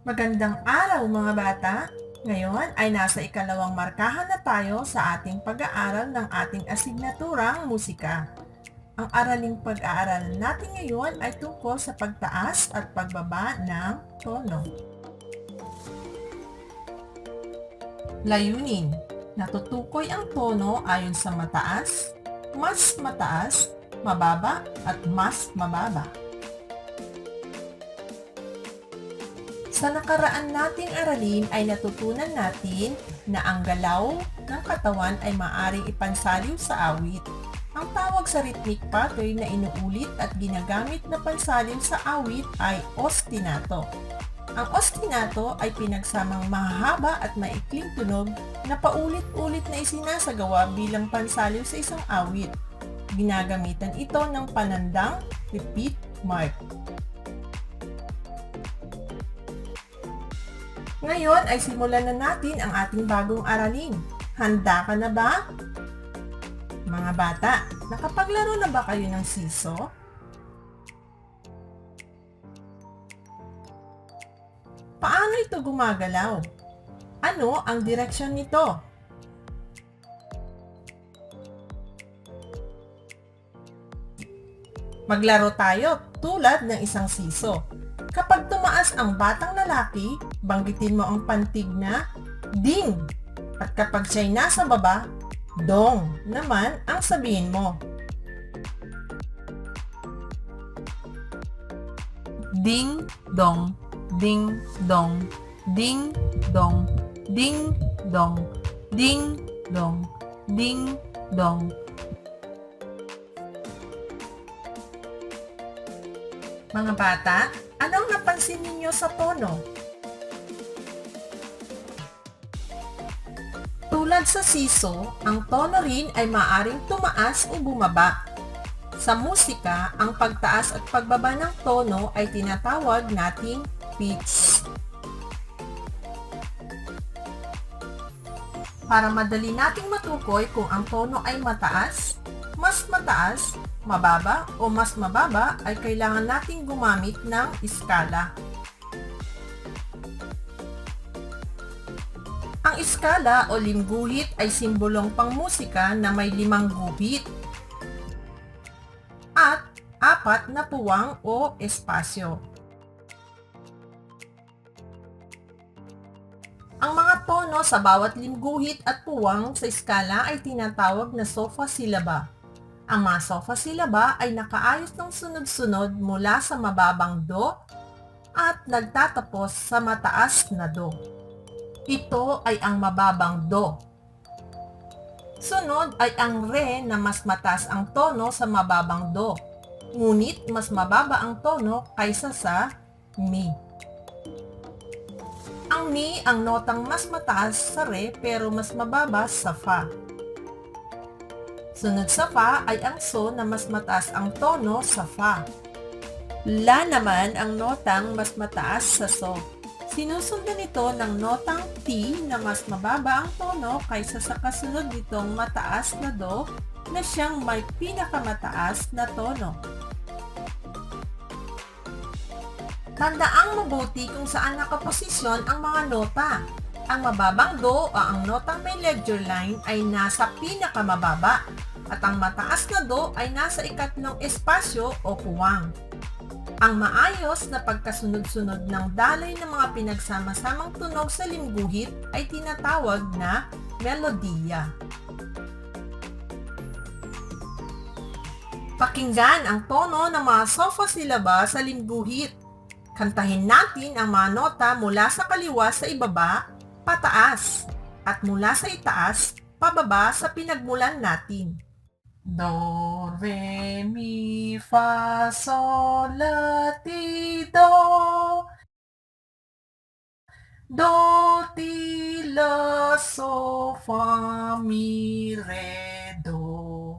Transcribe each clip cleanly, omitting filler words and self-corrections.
Magandang araw mga bata! Ngayon ay nasa ikalawang markahan na tayo sa ating pag-aaral ng ating asignaturang musika. Ang araling pag-aaral natin ngayon ay tungkol sa pagtaas at pagbaba ng tono. Layunin: natutukoy ang tono ayon sa mataas, mababa at mas mababa. Sa nakaraan nating aralin ay natutunan natin na ang galaw ng katawan ay maaaring ipansaliw sa awit. Ang tawag sa rhythmic pattern na inuulit at ginagamit na pansaliw sa awit ay ostinato. Ang ostinato ay pinagsamang mahahaba at maikling tunog na paulit-ulit na isinasagawa bilang pansaliw sa isang awit. Ginagamitan ito ng panandang repeat mark. Ngayon ay simulan na natin ang ating bagong aralin. Handa ka na ba? Mga bata, nakapaglaro na ba kayo ng siso? Paano ito gumagalaw? Ano ang direksyon nito? Maglaro tayo tulad ng isang siso. Kapag tumaas ang batang lalaki, banggitin mo ang pantig na ding. At kapag siya'y nasa baba, dong naman ang sabihin mo. Ding dong, ding dong, ding dong, ding dong, ding dong, ding dong. Mga bata, anong napansin ninyo sa tono? Tulad sa siso, ang tono rin ay maaaring tumaas o bumaba. Sa musika, ang pagtaas at pagbaba ng tono ay tinatawag nating pitch. Para madali nating matukoy kung ang tono ay mataas, mababa o mas mababa ay kailangan nating gumamit ng iskala. Ang iskala o limguhit ay simbolong pangmusika na may 5 guhit at 4 na puwang o espasyo. Ang mga tono sa bawat limguhit at puwang sa iskala ay tinatawag na sofa-silaba. Ang mga sofa-silaba ay nakaayos ng sunod-sunod mula sa mababang do at nagtatapos sa mataas na do. Ito ay ang mababang do. Sunod ay ang re na mas mataas ang tono sa mababang do, ngunit mas mababa ang tono kaysa sa mi. Ang mi ang notang mas mataas sa re pero mas mababa sa fa. Sunod sa fa ay ang so na mas mataas ang tono sa fa. La naman ang notang mas mataas sa so. Sinusundan ito ng notang ti na mas mababa ang tono kaysa sa kasunod nitong mataas na do na siyang may pinakamataas na tono. Tandaang mabuti kung saan nakaposisyon ang mga nota. Ang mababang do o ang notang may ledger line ay nasa pinakamababa at ang mataas na do ay nasa ikatlong espasyo o puwang. Ang maayos na pagkasunod-sunod ng dalay ng mga pinagsama-samang tunog sa limguhit ay tinatawag na melodiya. Pakinggan ang tono ng mga sofa-silaba sa limguhit. Kantahin natin ang mga nota mula sa kaliwa sa ibaba, pataas, at mula sa itaas, pababa sa pinagmulan natin. Do, re, mi, fa, sol, la, ti, do. Do, ti, la, so, fa, mi, re, do.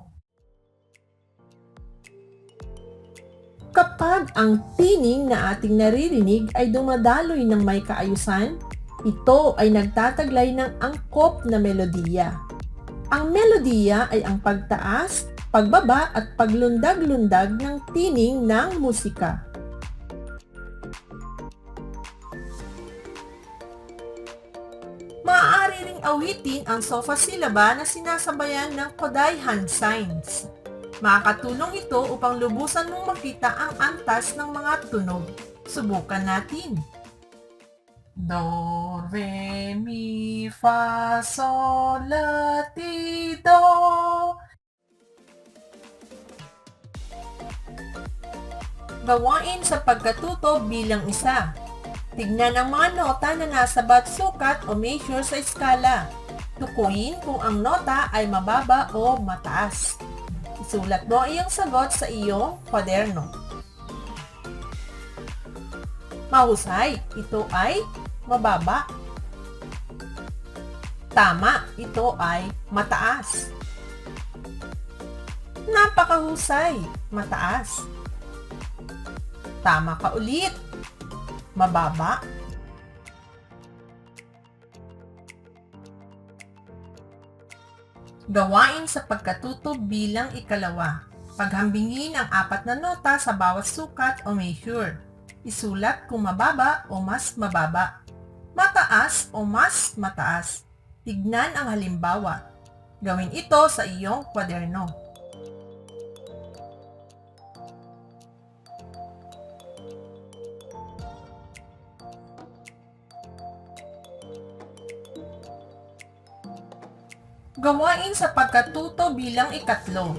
Kapag ang tining na ating naririnig ay dumadaloy ng may kaayusan, ito ay nagtataglay ng angkop na melodiya. Ang melodiya ay ang pagtaas, pagbaba at paglundag-lundag ng tining ng musika. Maaari ring awitin ang sofa silaba na sinasabayan ng Koday hand signs. Makakatulong ito upang lubusan mong makita ang antas ng mga tunog. Subukan natin. Do, re, mi, fa, sol, la, ti, do. Gawain sa pagkatuto bilang isa. Tignan ang mga nota na nasa bat-sukat o measure sa skala. Tukuyin kung ang nota ay mababa o mataas. Isulat mo ang iyong sagot sa iyong kwaderno. Mahusay, ito ay mababa. Tama, ito ay mataas. Napakahusay, mataas. Tama ka ulit. Mababa. Gawain sa pagkatuto bilang ikalawa. Paghambingin ang 4 na nota sa bawat sukat o measure. Isulat kung mababa o mas mababa. Mataas o mas mataas. Tignan ang halimbawa. Gawin ito sa iyong kwaderno. Gawain sa pagkatuto bilang ikatlo.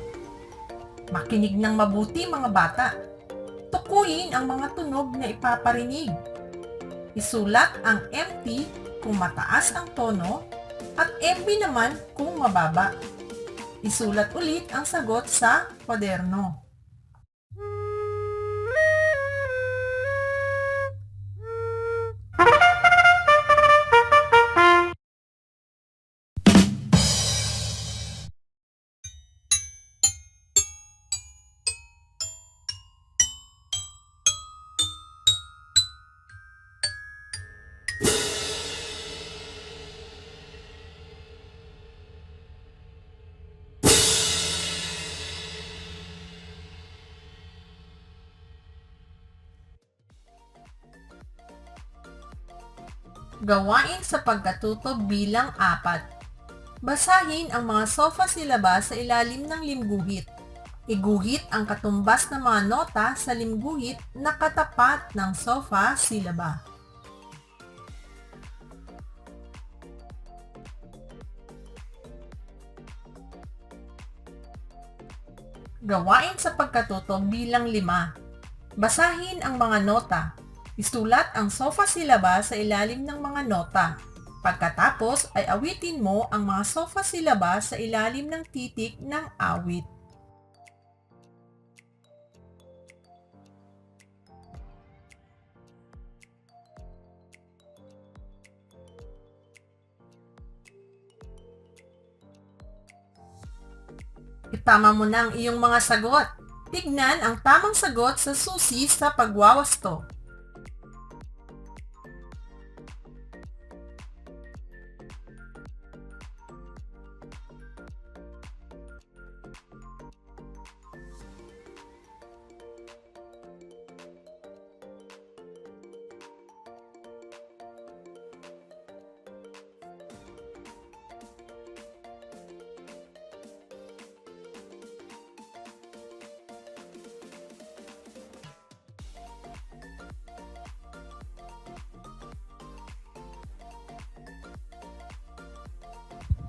Makinig ng mabuti mga bata. Tukuyin ang mga tunog na ipaparinig. Isulat ang MT kung mataas ang tono at MB naman kung mababa. Isulat ulit ang sagot sa kwaderno. Gawain sa pagkatuto bilang 4. Basahin ang mga sofa silaba sa ilalim ng limguhit. Iguhit ang katumbas ng mga nota sa limguhit na katapat ng sofa silaba. Gawain sa pagkatuto bilang 5. Basahin ang mga nota. Isulat ang sofa silaba sa ilalim ng mga nota. Pagkatapos ay awitin mo ang mga sofa silaba sa ilalim ng titik ng awit. Itama mo na ang iyong mga sagot. Tignan ang tamang sagot sa susi sa pagwawasto.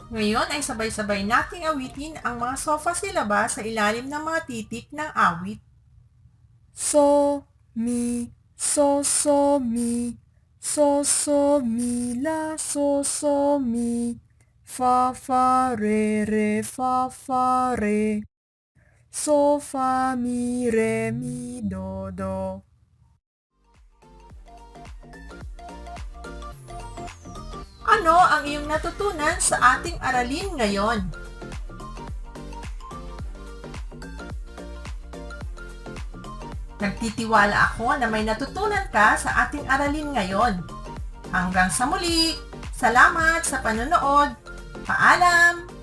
Ngayon ay sabay-sabay nating awitin ang mga sofa silaba sa ilalim ng mga titik ng awit. So, mi, so, mi, so, mi, la, so, mi, fa, re, fa, re, so, fa, mi, re, mi, do. Ano ang iyong natutunan sa ating aralin ngayon? Nagtitiwala ako na may natutunan ka sa ating aralin ngayon. Hanggang sa muli, salamat sa panonood. Paalam!